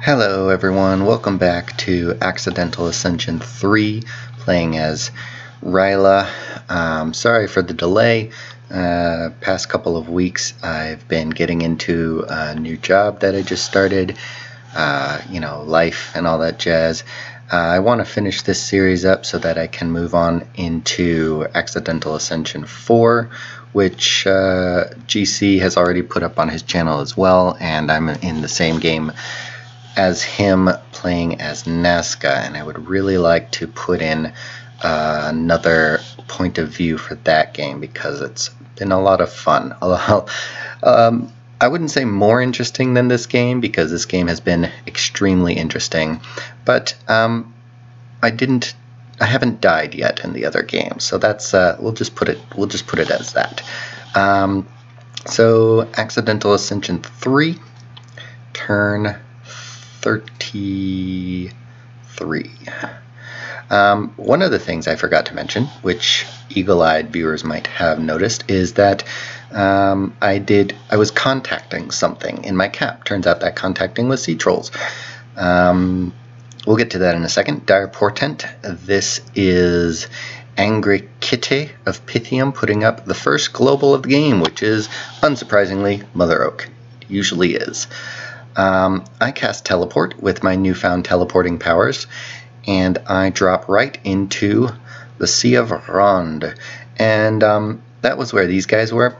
Hello everyone, welcome back to Accidental Ascension 3, playing as Ryla. Sorry for the delay. Past couple of weeks I've been getting into a new job that I just started, life and all that jazz. I want to finish this series up so that I can move on into Accidental Ascension 4, which GC has already put up on his channel as well, and I'm in the same game as him playing as Nazca, and I would really like to put in another point of view for that game because it's been a lot of fun. I wouldn't say more interesting than this game because this game has been extremely interesting, but I haven't died yet in the other game, so that's we'll just put it as that. So Accidental Ascension 3, turn 33. One of the things I forgot to mention, which eagle-eyed viewers might have noticed, is that I was contacting something in my cap. Turns out that contacting was sea trolls. We'll get to that in a second. Dire Portent. This is Angry Kitty of Pythium putting up the first global of the game, which is, unsurprisingly, Mother Oak. It usually is. I cast Teleport with my newfound teleporting powers, and I drop right into the Sea of Ronde. And that was where these guys were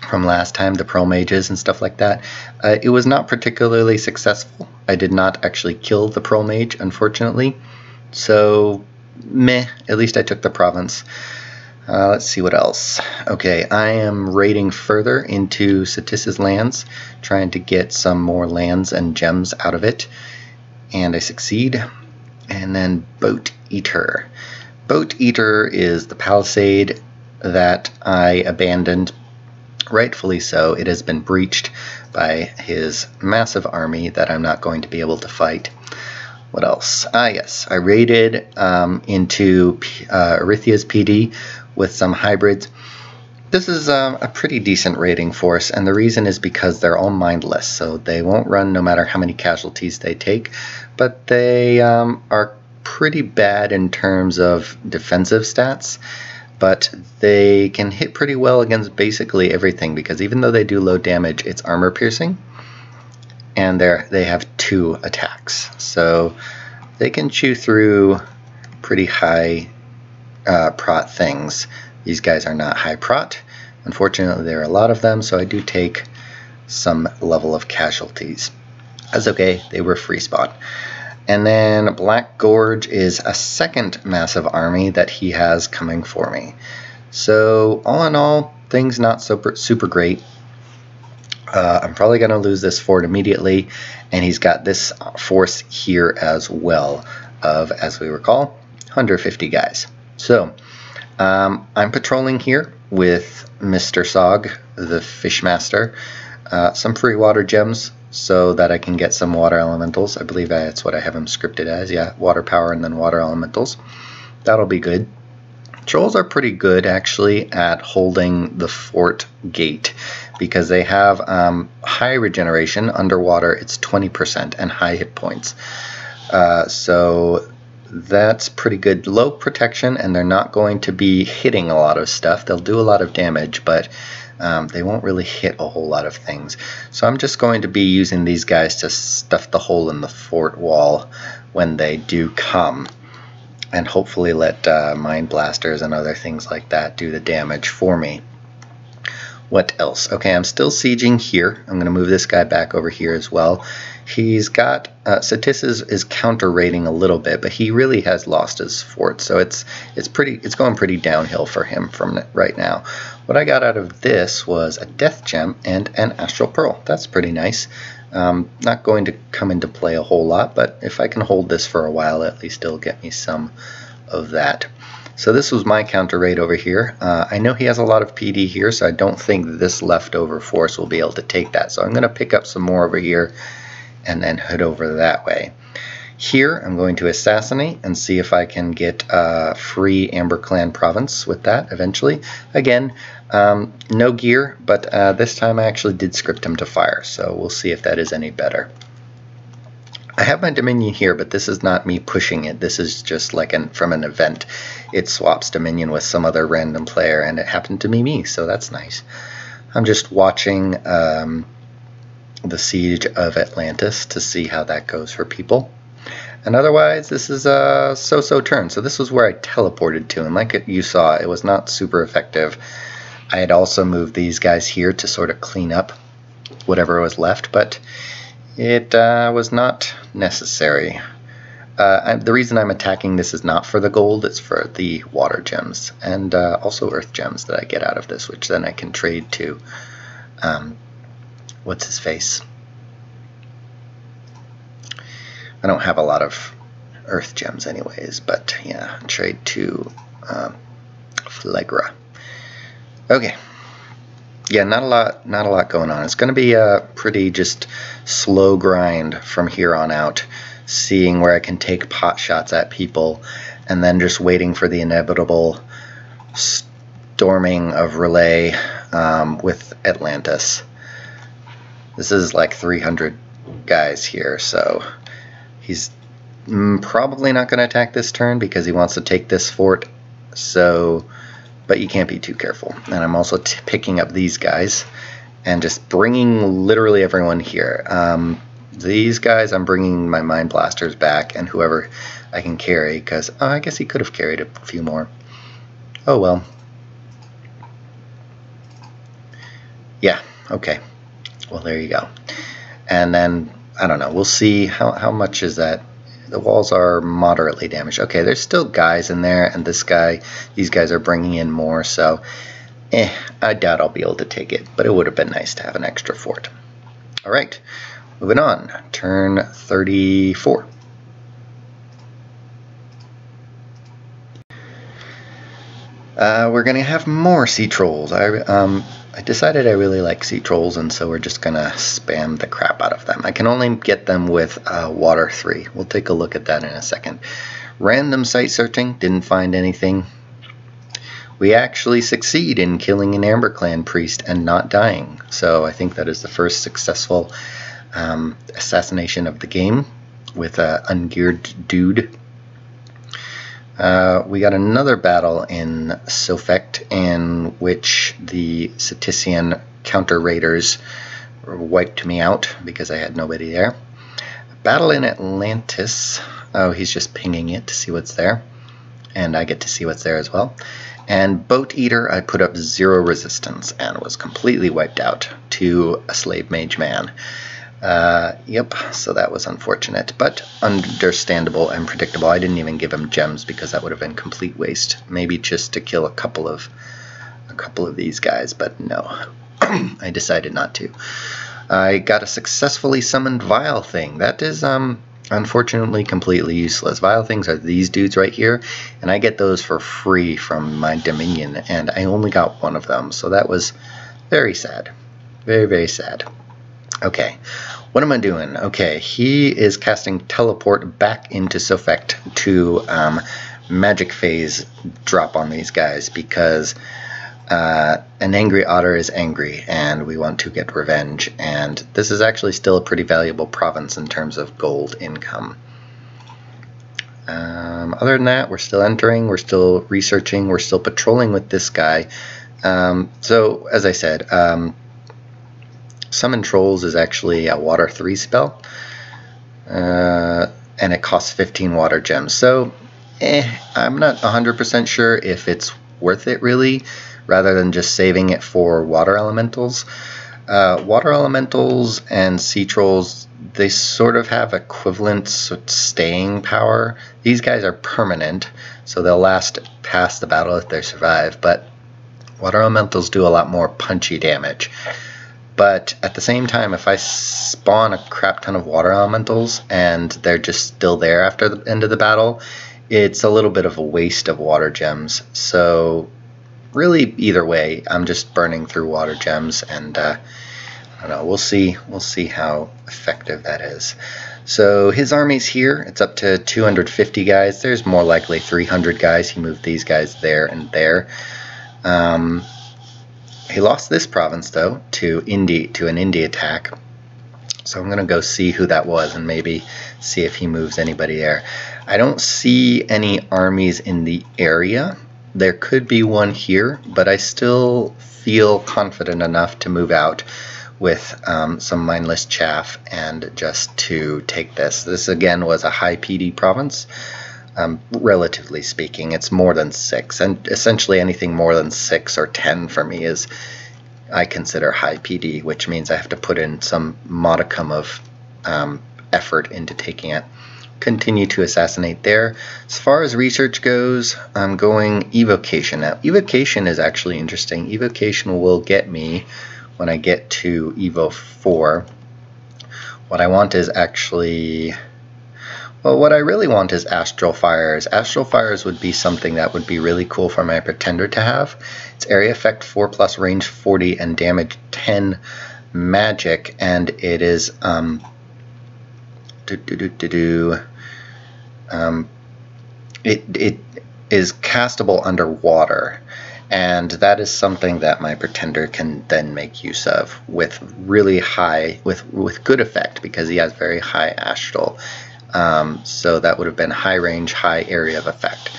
from last time, the Pearl Mages and stuff like that. It was not particularly successful. I did not actually kill the Pearl Mage, unfortunately. So, meh, at least I took the province. Let's see what else. Okay, I am raiding further into Satis's lands, trying to get some more lands and gems out of it, and I succeed. And then Boat Eater. Boat Eater is the palisade that I abandoned. Rightfully so. It has been breached by his massive army that I'm not going to be able to fight. What else? Yes, I raided into Erythia's PD with some hybrids. This is a pretty decent raiding force, and the reason is because they're all mindless, so they won't run no matter how many casualties they take, but they are pretty bad in terms of defensive stats, but they can hit pretty well against basically everything, because even though they do low damage, it's armor piercing, and they have 2 attacks, so they can chew through pretty high prot things. These guys are not high prot. Unfortunately, there are a lot of them, so I do take some level of casualties. That's okay, they were free spawn. And then Black Gorge is a second massive army that he has coming for me. So all in all, things not super great. I'm probably going to lose this fort immediately, and he's got this force here as well of, as we recall, 150 guys. So I'm patrolling here with Mr. Sog, the Fishmaster, some free water gems so that I can get some water elementals. I believe that's what I have him scripted as. Yeah, water power and then water elementals. That'll be good. Trolls are pretty good actually at holding the fort gate because they have high regeneration. Underwater it's 20% and high hit points. So that's pretty good. Low protection, and they're not going to be hitting a lot of stuff. They'll do a lot of damage, but they won't really hit a whole lot of things. So I'm just going to be using these guys to stuff the hole in the fort wall when they do come, and hopefully let mine blasters and other things like that do the damage for me. What else? Okay, I'm still sieging here. I'm going to move this guy back over here as well. He's got Satis is counter raiding a little bit, but he really has lost his fort, so it's going pretty downhill for him from right now. What I got out of this was a death gem and an astral pearl. That's pretty nice. Not going to come into play a whole lot, but if I can hold this for a while, at least it'll get me some of that. So this was my counter raid over here. I know he has a lot of PD here, so I don't think this leftover force will be able to take that. So I'm going to pick up some more over here and then head over that way. Here I'm going to assassinate and see if I can get a free Amber Clan province with that eventually. Again, no gear, but this time I actually did script him to fire, so we'll see if that is any better. I have my Dominion here, but this is not me pushing it. This is just like from an event. It swaps Dominion with some other random player, and it happened to be me, so that's nice. I'm just watching the Siege of Atlantis to see how that goes for people. And otherwise, this is a so-so turn. So this was where I teleported to, and like you saw, it was not super effective. I had also moved these guys here to sort of clean up whatever was left, but it was not necessary. The reason I'm attacking this is not for the gold, it's for the water gems, and also earth gems that I get out of this, which then I can trade to, what's his face? I don't have a lot of earth gems anyways, but yeah, trade to Flegra. Okay. Yeah, not a lot going on. It's going to be a pretty just slow grind from here on out, seeing where I can take pot shots at people, and then just waiting for the inevitable storming of Relay with Atlantis. This is like 300 guys here, so he's probably not going to attack this turn because he wants to take this fort, so... But you can't be too careful. And I'm also picking up these guys and just bringing literally everyone here. These guys, I'm bringing my Mind Blasters back and whoever I can carry, because I guess he could have carried a few more. Oh well. Yeah, okay. Well, there you go. And then, I don't know, we'll see how much is that. The walls are moderately damaged. Okay, there's still guys in there, and these guys are bringing in more, so I doubt I'll be able to take it, but it would have been nice to have an extra fort. All right, moving on. Turn 34. We're going to have more sea trolls. I decided I really like sea trolls, and so we're just going to spam the crap out of them. I can only get them with Water 3. We'll take a look at that in a second. Random site searching, didn't find anything. We actually succeed in killing an Amber Clan priest and not dying. So I think that is the first successful assassination of the game with an ungeared dude. We got another battle in Sofect in which the Cetician counter-raiders wiped me out because I had nobody there. Battle in Atlantis. Oh, he's just pinging it to see what's there. And I get to see what's there as well. And Boat Eater, I put up 0 resistance and was completely wiped out to a slave mage man. Yep, so that was unfortunate, but understandable and predictable. I didn't even give him gems because that would have been complete waste. Maybe just to kill a couple of these guys, but no, I decided not to. I got a successfully summoned Vile Thing. That is unfortunately completely useless. Vile Things are these dudes right here, and I get those for free from my Dominion, and I only got one of them, so that was very sad. Very, very sad. Okay, what am I doing? Okay, he is casting Teleport back into Sofect to Magic Phase drop on these guys because an angry otter is angry and we want to get revenge, and this is actually still a pretty valuable province in terms of gold income. Other than that, we're still entering, we're still researching, we're still patrolling with this guy. So, as I said, Summon Trolls is actually a Water 3 spell, and it costs 15 water gems. So, I'm not 100% sure if it's worth it really, rather than just saving it for Water Elementals. Water Elementals and Sea Trolls, they sort of have equivalent staying power. These guys are permanent, so they'll last past the battle if they survive, but Water Elementals do a lot more punchy damage. But at the same time, if I spawn a crap ton of Water Elementals and they're just still there after the end of the battle, it's a little bit of a waste of water gems. So really, either way, I'm just burning through water gems, and I don't know, we'll see how effective that is. So his army's here. It's up to 250 guys. There's more likely 300 guys. He moved these guys there and there. He lost this province, though, to an Indy attack. So I'm going to go see who that was and maybe see if he moves anybody there. I don't see any armies in the area. There could be one here, but I still feel confident enough to move out with some mindless chaff and just to take this. This again was a high PD province. Relatively speaking, it's more than 6, and essentially anything more than 6 or 10 for me is I consider high PD, which means I have to put in some modicum of effort into taking it. Continue to assassinate there. As far as research goes, I'm going evocation. Now, evocation is actually interesting. Evocation will get me, when I get to Evo 4, what I want is actually... Well, what I really want is Astral Fires. Astral Fires would be something that would be really cool for my Pretender to have. It's area effect 4+, range 40, and damage 10 magic, and it is it is castable underwater, and that is something that my Pretender can then make use of with really high, with good effect, because he has very high astral. So that would have been high range, high area of effect.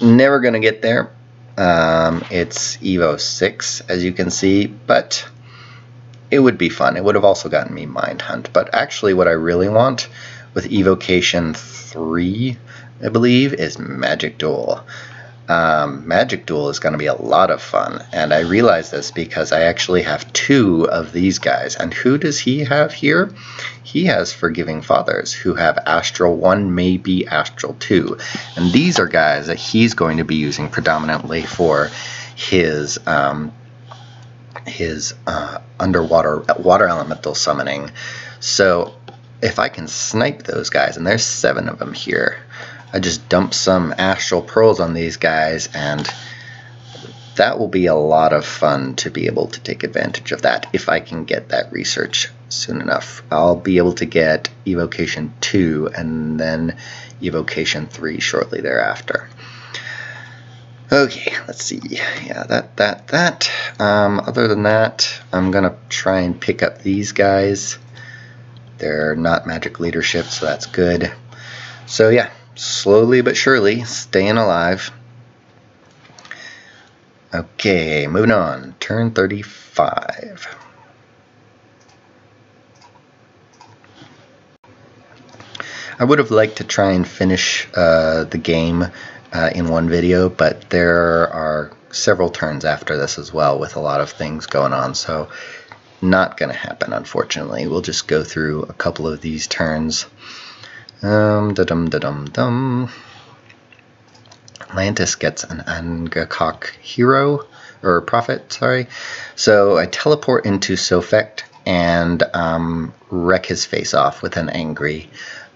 Never going to get there. It's Evo 6, as you can see, but it would be fun. It would have also gotten me Mind Hunt. But actually what I really want with Evocation 3, I believe, is Magic Duel. Magic Duel is going to be a lot of fun, and I realize this because I actually have 2 of these guys. And who does he have here? He has Forgiving Fathers, who have Astral 1, maybe Astral 2. And these are guys that he's going to be using predominantly for his underwater water elemental summoning. So if I can snipe those guys, and there's 7 of them here, I just dump some Astral Pearls on these guys, and that will be a lot of fun to be able to take advantage of that if I can get that research soon enough. I'll be able to get Evocation 2 and then Evocation 3 shortly thereafter. Okay, let's see. Yeah, that. Other than that, I'm going to try and pick up these guys. They're not magic leadership, so that's good. So yeah, slowly but surely, staying alive. Okay, moving on. Turn 35. I would have liked to try and finish the game in one video, but there are several turns after this as well with a lot of things going on, so not going to happen, unfortunately. We'll just go through a couple of these turns. Atlantis gets an Angakok hero, or prophet, sorry. So I teleport into Sofect and wreck his face off with an angry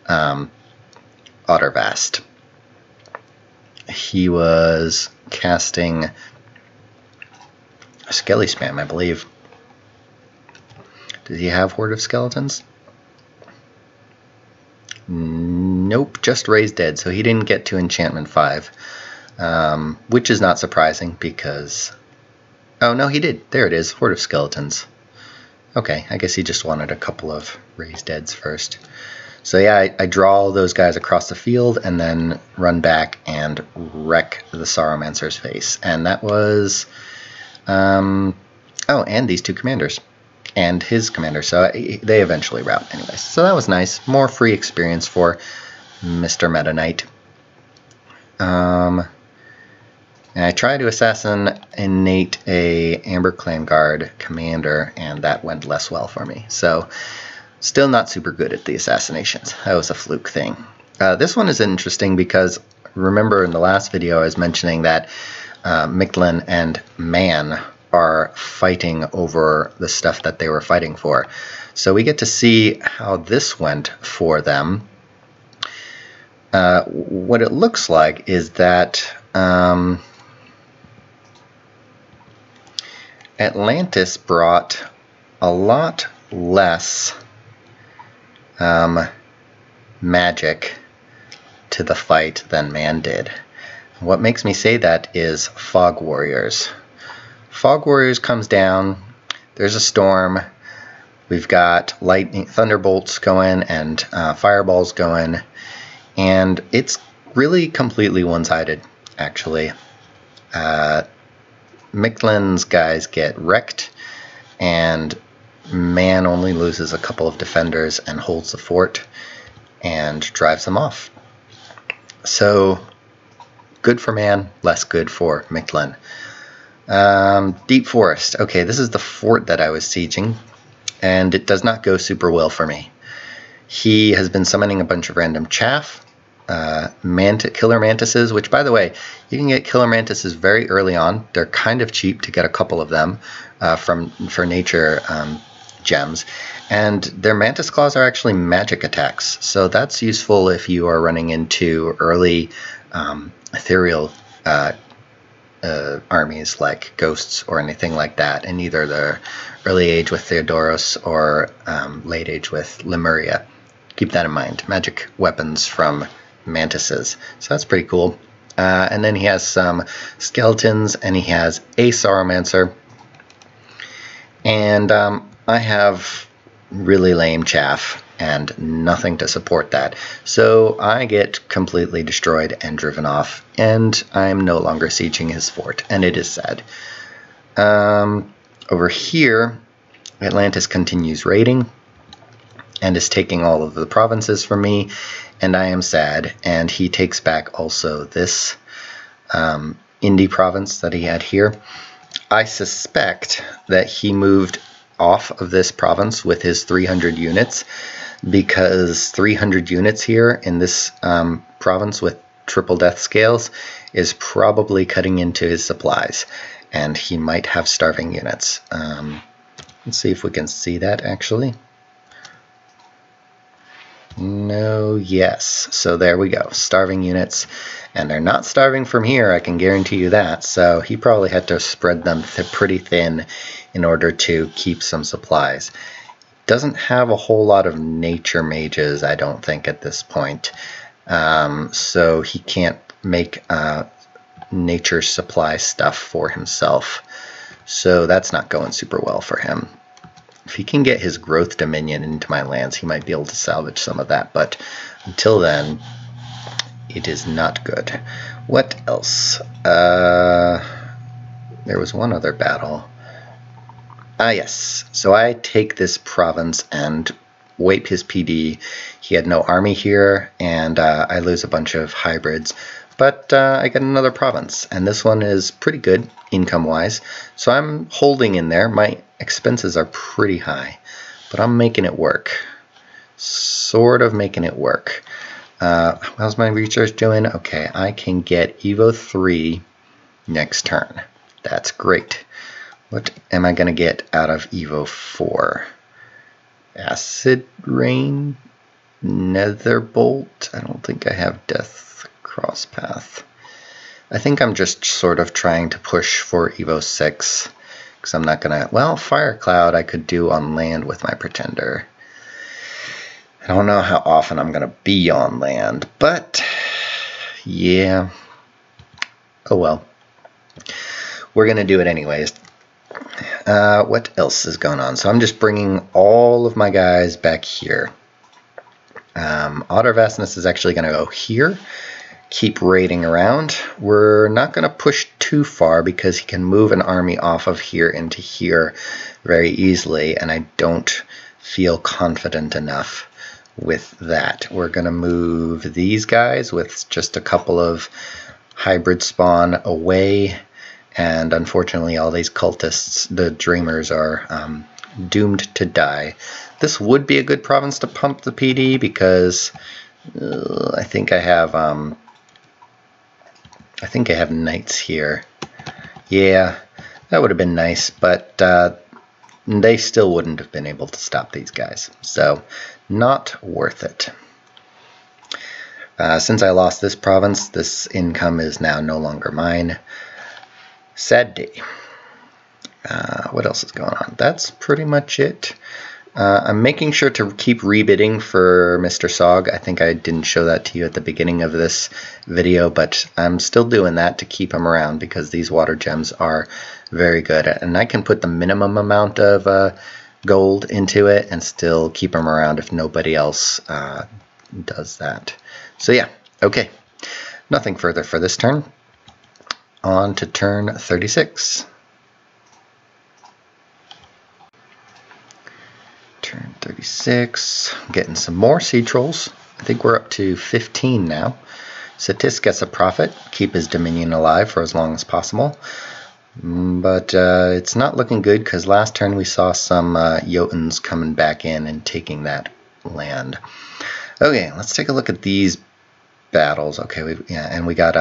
Ottervast. He was casting a Skelly Spam, I believe. Does he have Horde of Skeletons? Nope, just Raised Dead, so he didn't get to Enchantment 5. Which is not surprising because... Oh, no, he did. There it is, Horde of Skeletons. Okay, I guess he just wanted a couple of Raised Deads first. So yeah, I draw all those guys across the field and then run back and wreck the Sorrowmancer's face. And that was... oh, and these 2 commanders. And his commander, so they eventually rout anyways. So that was nice. More free experience for Mr. Meta Knight. And I tried to assassinate a Amber Clan Guard commander, and that went less well for me. So, still not super good at the assassinations. That was a fluke thing. This one is interesting because, remember in the last video I was mentioning that Mictlan and Man are fighting over the stuff that they were fighting for. So we get to see how this went for them. What it looks like is that Atlantis brought a lot less magic to the fight than Man did. What makes me say that is Fog Warriors. Fog Warriors comes down, there's a storm, We've got lightning, thunderbolts going and fireballs going, and it's really completely one-sided, actually. Mictlan's guys get wrecked, and Man only loses a couple of defenders and holds the fort and drives them off. So, good for Man, less good for Mictlan. Deep Forest. Okay, this is the fort that I was sieging, and it does not go super well for me. He has been summoning a bunch of random chaff, killer mantises, which, by the way, you can get killer mantises very early on. They're kind of cheap to get a couple of them for nature gems, and their mantis claws are actually magic attacks, so that's useful if you are running into early ethereal armies like ghosts or anything like that in either the early age with Theodoros or late age with Lemuria. Keep that in mind. Magic weapons from mantises. So that's pretty cool. And then he has some skeletons, and he has a Sauromancer. And I have really lame chaff and nothing to support that. So I get completely destroyed and driven off, and I'm no longer sieging his fort, and it is sad. Over here, Atlantis continues raiding and is taking all of the provinces from me, and I am sad, and he takes back also this Indie province that he had here. I suspect that he moved off of this province with his 300 units, because 300 units here in this province with triple death scales is probably cutting into his supplies, and he might have starving units. Let's see if we can see that actually. No, yes. So there we go. Starving units. And they're not starving from here, I can guarantee you that. So he probably had to spread them pretty thin in order to keep some supplies. Doesn't have a whole lot of nature mages, I don't think, at this point. So he can't make nature supply stuff for himself. So that's not going super well for him. If he can get his growth dominion into my lands, he might be able to salvage some of that, but until then, it is not good. What else? There was one other battle. Yes. So I take this province and wipe his PD. He had no army here, and I lose a bunch of hybrids. But I get another province, and this one is pretty good income-wise. So I'm holding in there. My expenses are pretty high, but I'm making it work. Sort of making it work. How's my research doing? Okay, I can get Evo 3 next turn. That's great. What am I going to get out of Evo 4? Acid Rain? Netherbolt? I don't think I have Death Crosspath. I think I'm just sort of trying to push for Evo 6, because I'm not going to... Well, Fire Cloud I could do on land with my Pretender. I don't know how often I'm going to be on land, but yeah. Oh well. We're going to do it anyways. What else is going on? So I'm just bringing all of my guys back here. Otter Vastness is actually going to go here. Keep raiding around. We're not going to push too far because he can move an army off of here into here very easily, and I don't feel confident enough with that. We're going to move these guys with just a couple of hybrid spawn away, and unfortunately all these cultists, the dreamers, are doomed to die. This would be a good province to pump the PD because I think I have knights here. Yeah, that would have been nice, but they still wouldn't have been able to stop these guys. So, not worth it. Since I lost this province, this income is now no longer mine. Sad day. What else is going on? That's pretty much it. I'm making sure to keep rebidding for Mr. Sog. I think I didn't show that to you at the beginning of this video, but I'm still doing that to keep him around because these water gems are very good. And I can put the minimum amount of gold into it and still keep them around if nobody else does that. So yeah, okay. Nothing further for this turn. On to turn 36. Turn 36. Getting some more sea trolls. I think we're up to 15 now. Satis gets a profit. Keep his Dominion alive for as long as possible. But it's not looking good because last turn we saw some Jotuns coming back in and taking that land. Okay, let's take a look at these battles. Okay, and we got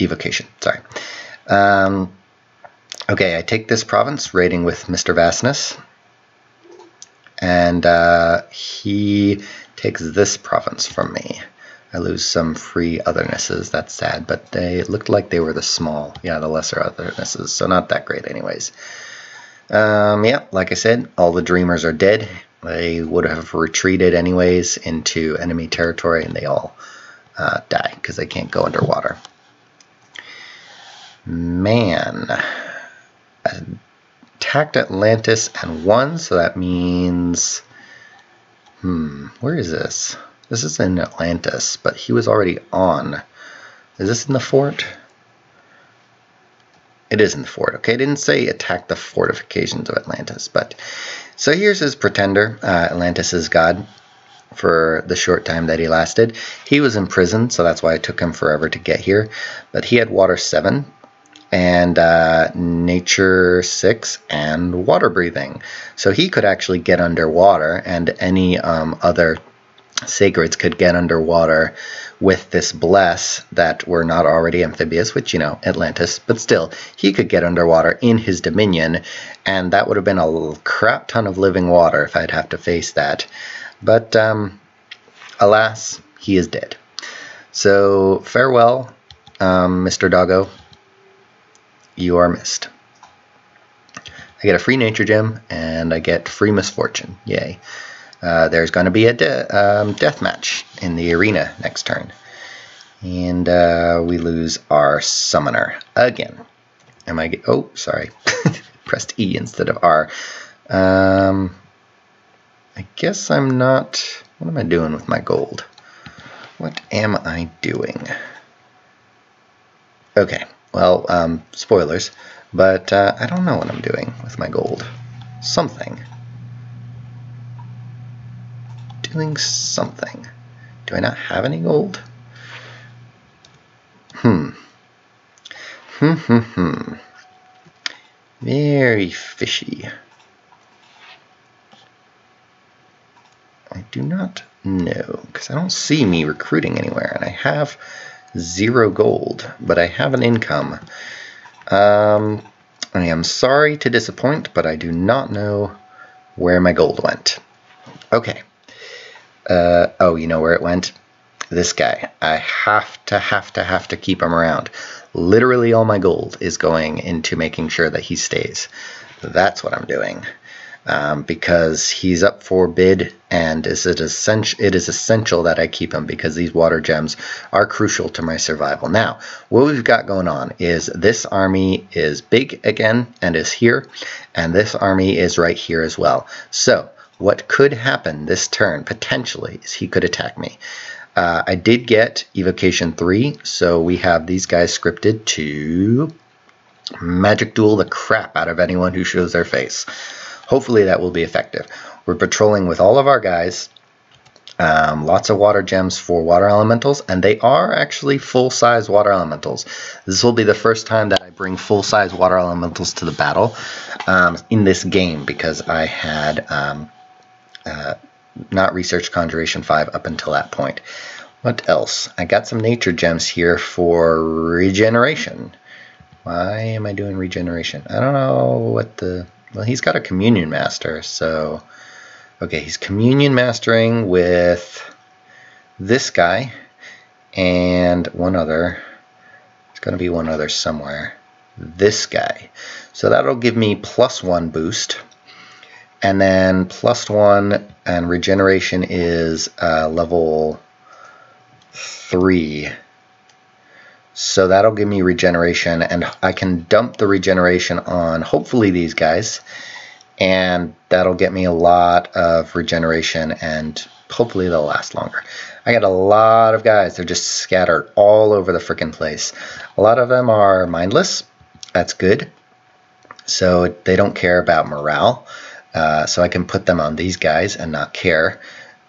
evocation. Sorry. Okay, I take this province, raiding with Mr. Vastness, and he takes this province from me. I lose some free othernesses. That's sad, but they looked like they were the lesser othernesses, so not that great anyways. Yeah, like I said, all the dreamers are dead. They would have retreated anyways into enemy territory, and they all die because they can't go underwater. Man, attacked Atlantis and won, so that means, where is this? This is in Atlantis, but he was already on. Is this in the fort? It is in the fort. Okay, I didn't say attack the fortifications of Atlantis, but so here's his pretender, Atlantis' god. For the short time that he lasted, he was in prison, so that's why it took him forever to get here. But he had water 7 and nature 6 and water breathing, so he could actually get underwater, and any other sacreds could get underwater with this bless that were not already amphibious, which, you know, Atlantis, but still, he could get underwater in his dominion, and that would have been a crap ton of living water if I'd have to face that. But alas, he is dead. So farewell, Mr. Doggo. You are missed. I get a free nature gem, and I get free misfortune. Yay. There's going to be a death match in the arena next turn. And we lose our summoner again. Oh, sorry. Pressed E instead of R. I guess I'm not... What am I doing with my gold? What am I doing? Okay, well, spoilers, but I don't know what I'm doing with my gold. Something. Doing something. Do I not have any gold? Very fishy. I do not know, because I don't see me recruiting anywhere, and I have 0 gold, but I have an income. I am sorry to disappoint, but I do not know where my gold went. Okay. Oh, you know where it went? This guy. I have to keep him around. Literally all my gold is going into making sure that he stays. That's what I'm doing. Because he's up for bid, and it is essential that I keep him, because these water gems are crucial to my survival. Now, what we've got going on is this army is big again and is here, and this army is right here as well. So what could happen this turn potentially is he could attack me. I did get evocation 3, so we have these guys scripted to magic duel the crap out of anyone who shows their face. Hopefully that will be effective. We're patrolling with all of our guys. Lots of water gems for water elementals, and they are actually full-size water elementals. This will be the first time that I bring full-size water elementals to the battle in this game, because I had not researched Conjuration 5 up until that point. What else? I got some nature gems here for regeneration. Why am I doing regeneration? I don't know what the... Well, he's got a communion master, so... Okay, he's communion mastering with this guy and one other. There's going to be one other somewhere. This guy. So that'll give me +1 boost. And then +1, and regeneration is level 3. So that'll give me regeneration, and I can dump the regeneration on hopefully these guys. and that'll get me a lot of regeneration, and hopefully they'll last longer. I got a lot of guys. They're just scattered all over the frickin' place. A lot of them are mindless. That's good. So they don't care about morale. So I can put them on these guys and not care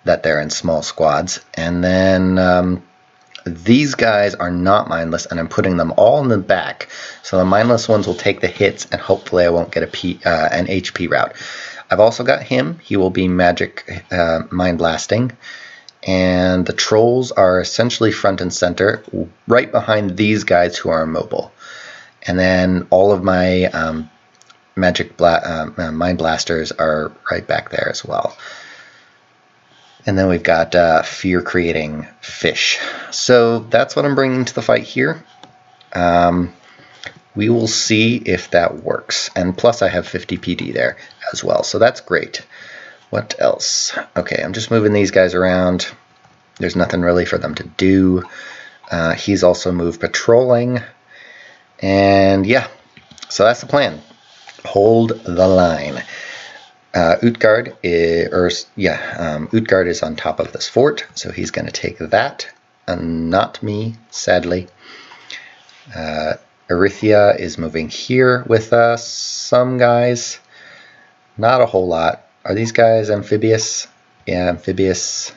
that they're in small squads. And then these guys are not mindless, and I'm putting them all in the back. So the mindless ones will take the hits, and hopefully I won't get an HP route. I've also got him. He will be magic mind blasting. And the trolls are essentially front and center, right behind these guys who are immobile. And then all of my mind blasters are right back there as well. And then we've got fear creating fish. So that's what I'm bringing to the fight here. We will see if that works. And plus I have 50 PD there as well, so that's great. What else? Okay, I'm just moving these guys around. There's nothing really for them to do. He's also moved patrolling. And yeah, so that's the plan. Hold the line. Utgard is on top of this fort, so he's going to take that, and not me, sadly. Erythia is moving here with some guys. Not a whole lot. Are these guys amphibious? Yeah, amphibious,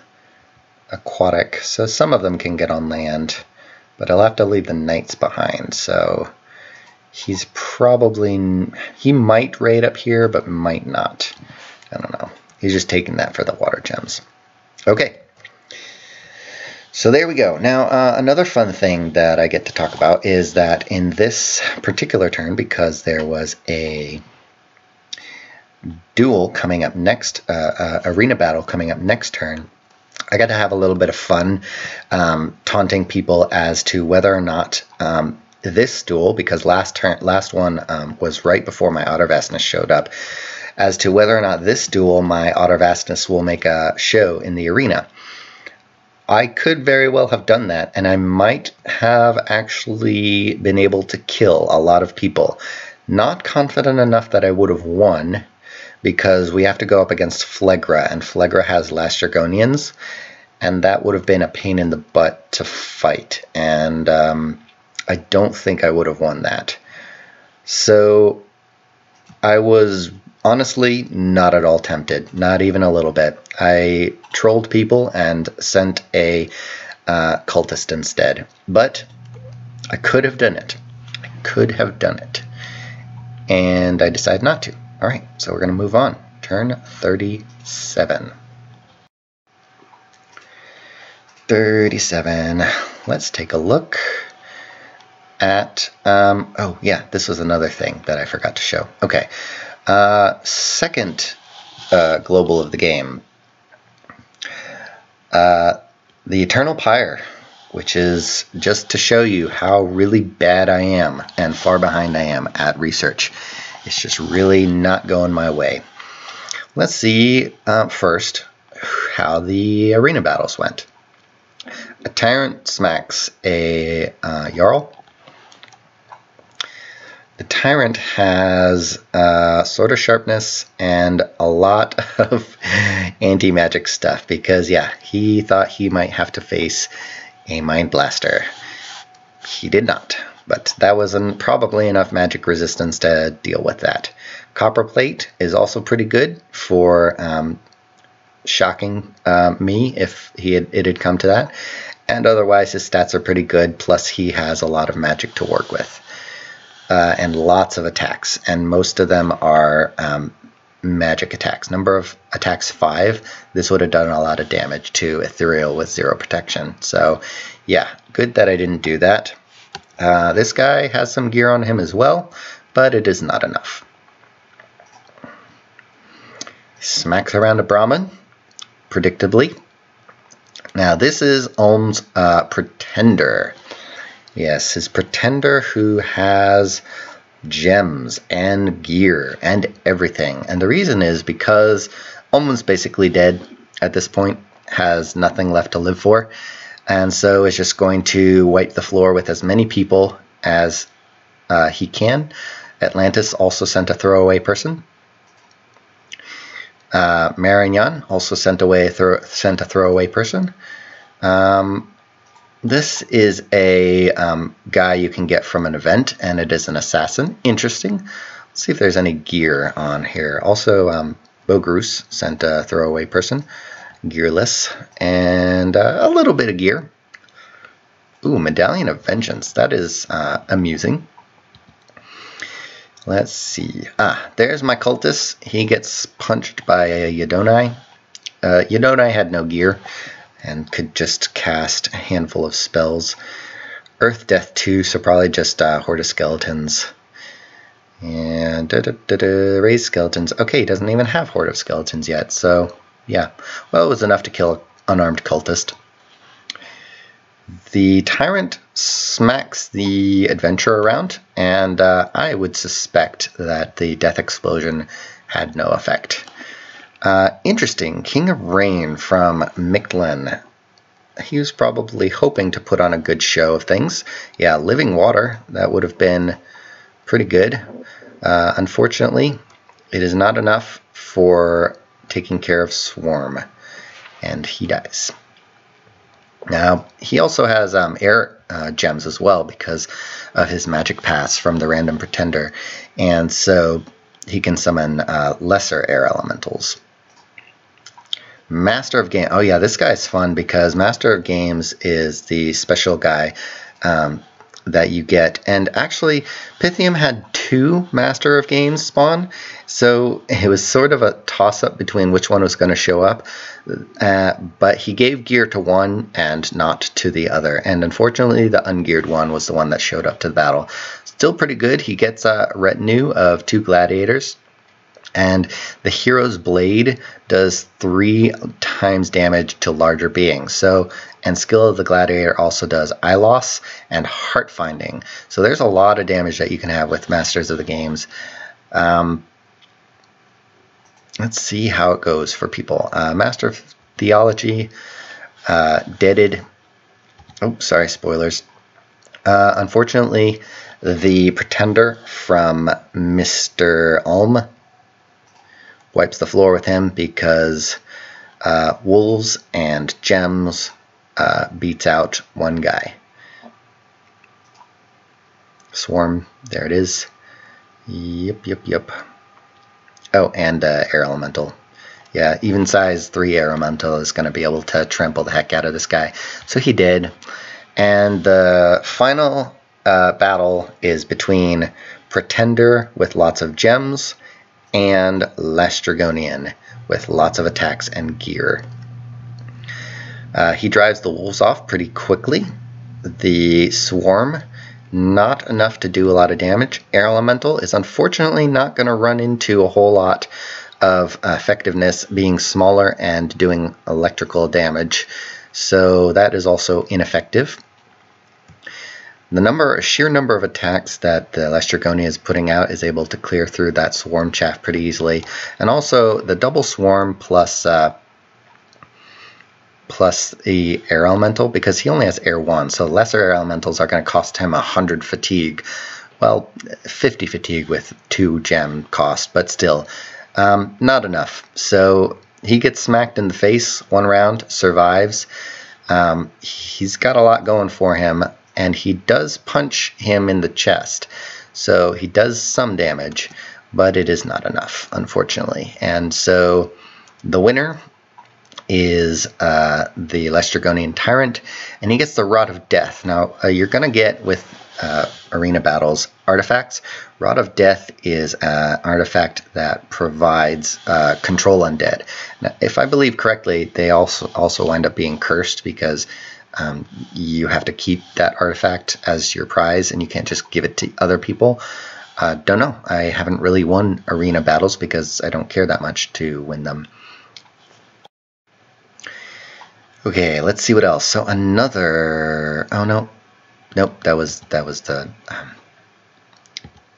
aquatic. So some of them can get on land, but I'll have to leave the knights behind. So he might raid up here, but might not. I don't know. He's just taking that for the water gems. Okay. So there we go. Now, another fun thing that I get to talk about is that in this particular turn, because there was a duel coming up next, arena battle coming up next turn, I got to have a little bit of fun taunting people as to whether or not this duel, because last one was right before my Otter Vastness showed up, as to whether or not this duel, my Otter Vastness will make a show in the arena. I could very well have done that, and I might have actually been able to kill a lot of people. Not confident enough that I would have won, because we have to go up against Phlegra, and Phlegra has Last Dragonians, and that would have been a pain in the butt to fight, and I don't think I would have won that. So I was honestly not at all tempted, not even a little bit. I trolled people and sent a cultist instead, but I could have done it. I could have done it, and I decided not to. All right, so we're going to move on. Turn 37. 37. Let's take a look at, oh yeah, this was another thing that I forgot to show. Okay, second global of the game. The Eternal Pyre, which is just to show you how really bad I am and far behind I am at research. It's just really not going my way. Let's see first how the arena battles went. A Tyrant smacks a Jarl. The Tyrant has Sword of Sharpness and a lot of anti-magic stuff because, yeah, he thought he might have to face a Mind Blaster. He did not, but that was probably enough magic resistance to deal with that. Copper Plate is also pretty good for shocking me if it had come to that, and otherwise his stats are pretty good, plus he has a lot of magic to work with. And lots of attacks, and most of them are magic attacks. Number of attacks 5. This would have done a lot of damage to Ethereal with 0 protection. So yeah, good that I didn't do that. This guy has some gear on him as well, but it is not enough. Smacks around a Brahmin, predictably. Now this is Ulm's Pretender. Yes, his Pretender who has gems and gear and everything. And the reason is because Ulm's basically dead at this point, has nothing left to live for, and so is just going to wipe the floor with as many people as he can. Atlantis also sent a throwaway person. Marignan also sent a throwaway person. This is a guy you can get from an event, and it is an assassin. Interesting. Let's see if there's any gear on here. Also, Bogrus sent a throwaway person, gearless, and a little bit of gear. Ooh, Medallion of Vengeance. That is amusing. Let's see. There's my cultist. He gets punched by a Yadonai. Yadonai had no gear and could just cast a handful of spells. Earth Death 2, so probably just Horde of Skeletons. And raise skeletons. Okay, he doesn't even have Horde of Skeletons yet, so yeah. Well, it was enough to kill an unarmed cultist. The Tyrant smacks the adventurer around, and I would suspect that the death explosion had no effect. Interesting. King of Rain from Mictlan. He was probably hoping to put on a good show of things. Yeah, Living Water. That would have been pretty good. Unfortunately, it is not enough for taking care of Swarm, and he dies. Now, he also has air gems as well because of his magic pass from the Random Pretender, and so he can summon lesser air elementals. Master of Games. Oh yeah, this guy's fun because Master of Games is the special guy that you get. And actually, Pythium had 2 Master of Games spawn, so it was sort of a toss-up between which one was going to show up. But he gave gear to one and not to the other. And unfortunately, the ungeared one was the one that showed up to the battle. Still pretty good. He gets a retinue of 2 gladiators. And the Hero's Blade does 3 times damage to larger beings. So, and Skill of the Gladiator also does eye loss and heart finding. So there's a lot of damage that you can have with Masters of the Games. Let's see how it goes for people. Master of Theology, deaded. Oh, sorry, spoilers. Unfortunately, the Pretender from Mr. Ulm wipes the floor with him because Wolves and Gems beats out one guy. Swarm, there it is. Yep. Oh, and Air Elemental. Yeah, even size 3 Air Elemental is going to be able to trample the heck out of this guy. So he did. And the final battle is between Pretender with lots of gems and Lastrygonian with lots of attacks and gear. He drives the wolves off pretty quickly. The Swarm, not enough to do a lot of damage. Air Elemental is unfortunately not going to run into a whole lot of effectiveness, being smaller and doing electrical damage, so that is also ineffective. The sheer number of attacks that the Lastrygonian is putting out is able to clear through that Swarm chaff pretty easily, and also the double Swarm plus the Air Elemental, because he only has Air 1, so lesser Air Elementals are going to cost him 100 fatigue. Well, 50 fatigue with 2 gem cost, but still, not enough. So he gets smacked in the face 1 round, survives. He's got a lot going for him, and he does punch him in the chest. So he does some damage, but it is not enough, unfortunately. And so the winner is the Lastrygonian Tyrant, and he gets the Rod of Death. Now, you're going to get with arena battles artifacts. Rod of Death is an artifact that provides control undead. Now, if I believe correctly, they also wind up being cursed because you have to keep that artifact as your prize, and you can't just give it to other people. Don't know. I haven't really won arena battles because I don't care that much to win them. Okay, let's see what else. So another. Oh no, nope. That was the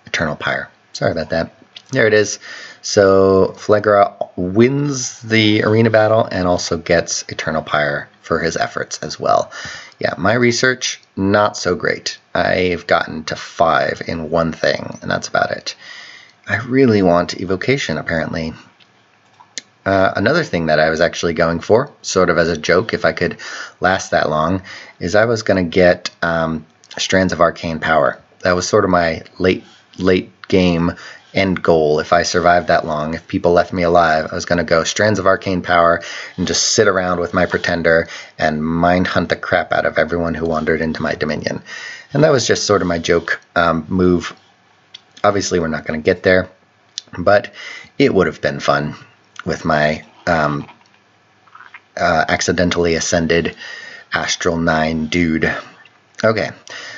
Eternal Pyre. Sorry about that. There it is. So Phlegra wins the arena battle and also gets Eternal Pyre for his efforts as well. Yeah, my research, not so great. I've gotten to 5 in one thing, and that's about it. I really want Evocation, apparently. Another thing that I was actually going for, sort of as a joke, if I could last that long, is I was going to get Strands of Arcane Power. That was sort of my late game end goal. If I survived that long, if people left me alive, I was going to go Strands of Arcane Power and just sit around with my Pretender and mind hunt the crap out of everyone who wandered into my Dominion. And that was just sort of my joke move. Obviously, we're not going to get there, but it would have been fun with my accidentally ascended Astral 9 dude. Okay,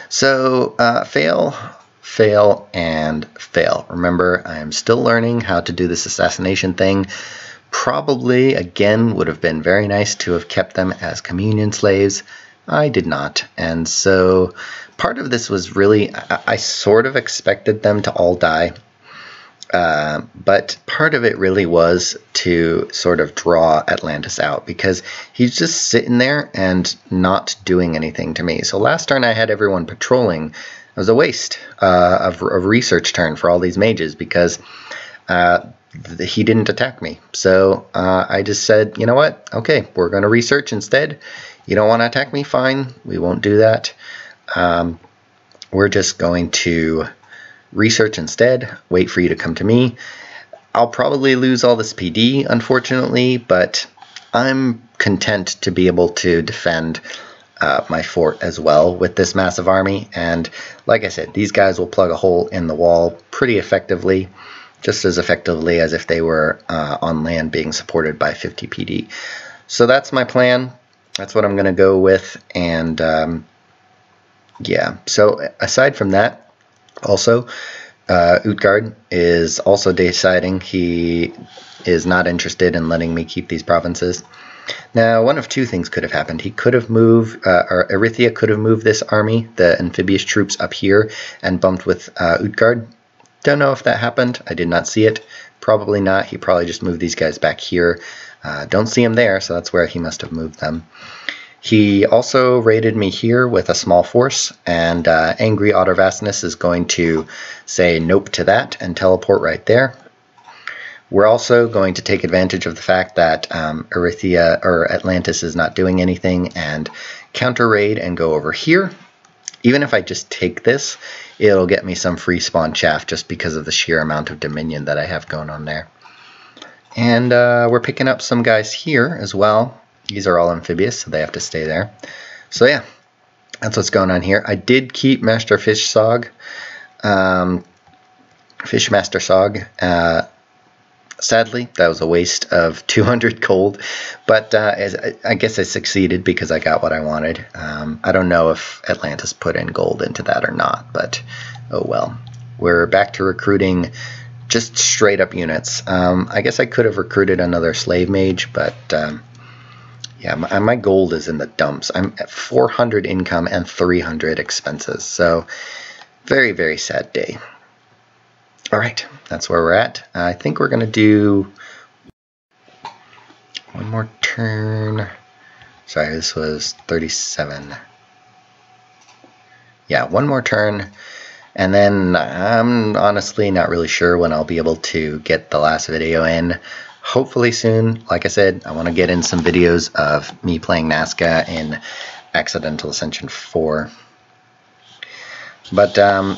so fail, and fail. Remember, I am still learning how to do this assassination thing. Probably, again, would have been very nice to have kept them as communion slaves. I did not, and so part of this was really, I sort of expected them to all die, but part of it really was to sort of draw Atlantis out, because he's just sitting there and not doing anything to me. So last turn I had everyone patrolling. It was a waste of a research turn for all these mages, because he didn't attack me. So I just said, you know what? Okay, we're going to research instead. You don't want to attack me? Fine, we won't do that. We're just going to research instead, wait for you to come to me. I'll probably lose all this PD, unfortunately, but I'm content to be able to defend my fort as well with this massive army. And like I said, these guys will plug a hole in the wall pretty effectively, just as effectively as if they were on land being supported by 50 PD. So that's my plan. That's what I'm going to go with. And yeah, so aside from that, also, Utgard is also deciding he is not interested in letting me keep these provinces. Now, one of two things could have happened. He could have moved, or Erythia could have moved this army, the amphibious troops, up here and bumped with Utgard. Don't know if that happened. I did not see it. Probably not. He probably just moved these guys back here. Don't see him there, so that's where he must have moved them. He also raided me here with a small force, and Angry Ottervastness is going to say nope to that and teleport right there. We're also going to take advantage of the fact that Erythia or Atlantis is not doing anything and counter raid and go over here. Even if I just take this, it'll get me some free spawn chaff just because of the sheer amount of Dominion that I have going on there. And we're picking up some guys here as well. These are all amphibious, so they have to stay there. So yeah, that's what's going on here. I did keep Master Fishmaster Sog. Sadly, that was a waste of 200 gold, but I guess I succeeded because I got what I wanted. I don't know if Atlantis put in gold into that or not, but oh well. We're back to recruiting just straight up units. I guess I could have recruited another slave mage, but yeah, my gold is in the dumps. I'm at 400 income and 300 expenses, so very, very sad day. All right, that's where we're at. I think we're going to do one more turn. Sorry, this was 37. Yeah, one more turn, and then I'm honestly not really sure when I'll be able to get the last video in. Hopefully soon. Like I said, I want to get in some videos of me playing Nazca in Accidental Ascension 4. But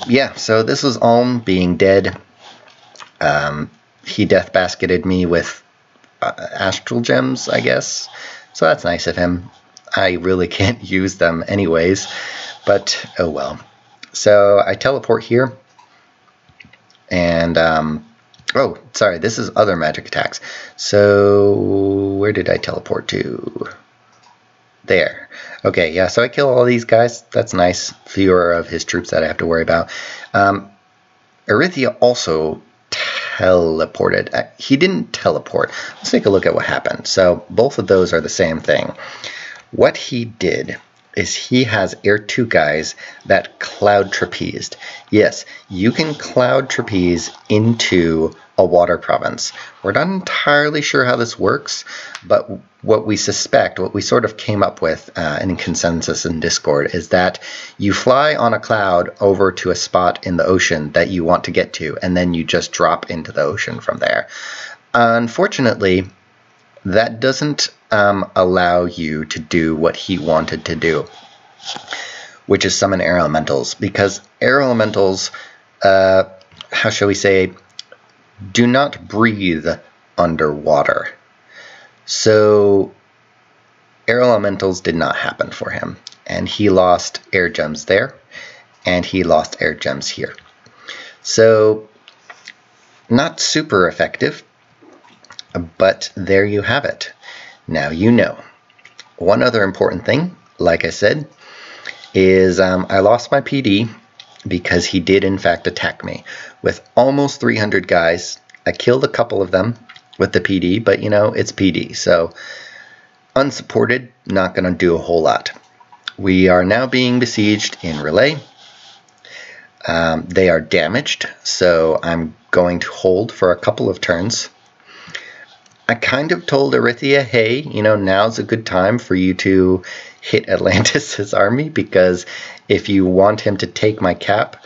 yeah, so this was Ulm being dead. He death basketed me with astral gems, I guess. So that's nice of him. I really can't use them anyways, but oh well. So I teleport here, and oh, sorry, this is other magic attacks. So where did I teleport to? There. Okay, yeah, so I kill all these guys. That's nice. Fewer of his troops that I have to worry about. Erythia also teleported. He didn't teleport. Let's take a look at what happened. So both of those are the same thing. What he did is he has Air 2 guys that cloud trapezed. Yes, you can cloud trapeze into a water province. We're not entirely sure how this works, but what we suspect, what we sort of came up with in consensus in Discord, is that you fly on a cloud over to a spot in the ocean that you want to get to, and then you just drop into the ocean from there. Unfortunately, that doesn't allow you to do what he wanted to do, which is summon air elementals, because air elementals, how shall we say, do not breathe underwater. So air elementals did not happen for him, and he lost air gems there, and he lost air gems here. So not super effective, but there you have it. Now you know. One other important thing, like I said, is I lost my PD because he did in fact attack me with almost 300 guys. I killed a couple of them with the PD, but you know, it's PD, so unsupported, not going to do a whole lot. We are now being besieged in Relay. They are damaged, so I'm going to hold for a couple of turns. I kind of told Erythia, hey, you know, now's a good time for you to hit Atlantis' army, because if you want him to take my cap,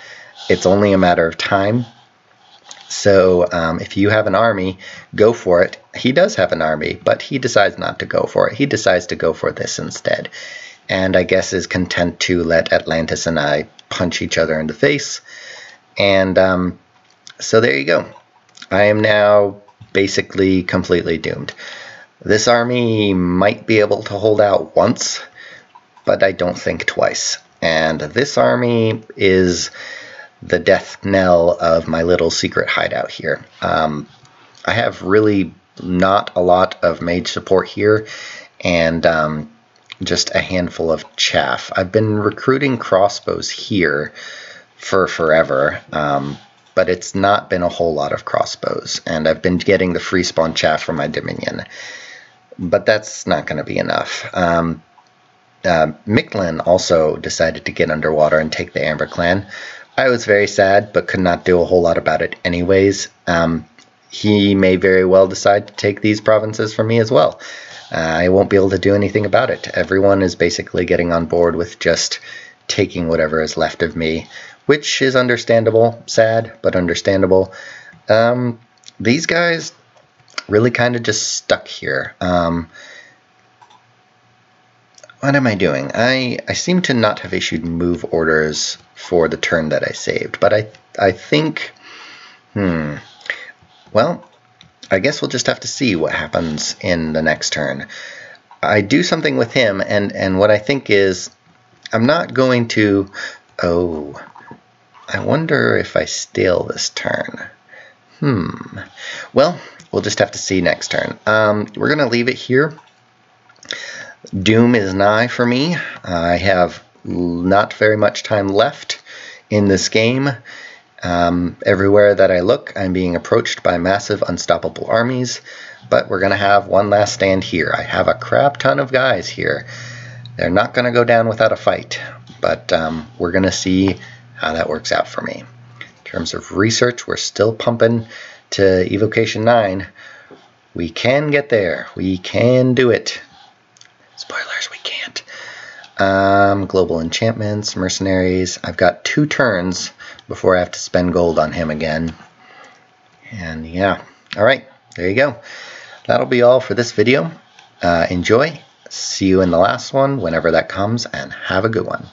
it's only a matter of time. So if you have an army, go for it. He does have an army, but he decides not to go for it. He decides to go for this instead. And I guess is content to let Atlantis and I punch each other in the face. And so there you go. I am now basically completely doomed. This army might be able to hold out once, but I don't think twice. And this army is the death knell of my little secret hideout here. I have really not a lot of mage support here, and just a handful of chaff. I've been recruiting crossbows here for forever, but it's not been a whole lot of crossbows, and I've been getting the free spawn chaff from my Dominion, but that's not going to be enough. Mictlan also decided to get underwater and take the Amber Clan. I was very sad, but could not do a whole lot about it anyways. He may very well decide to take these provinces from me as well. I won't be able to do anything about it. Everyone is basically getting on board with just taking whatever is left of me, which is understandable. Sad, but understandable. These guys really kind of just stuck here. What am I doing? I seem to not have issued move orders for the turn that I saved, but I think, well, I guess we'll just have to see what happens in the next turn. I do something with him, and what I think is, I'm not going to, oh, I wonder if I steal this turn. Well, we'll just have to see next turn. We're going to leave it here. Doom is nigh for me. I have not very much time left in this game. Everywhere that I look, I'm being approached by massive unstoppable armies, but we're going to have one last stand here. I have a crap ton of guys here. They're not going to go down without a fight, but we're going to see how that works out for me. In terms of research, we're still pumping to Evocation 9. We can get there. We can do it. Spoilers, we can't. Global enchantments, mercenaries. I've got 2 turns before I have to spend gold on him again. And yeah, alright, there you go. That'll be all for this video. Enjoy. See you in the last one, whenever that comes, and have a good one.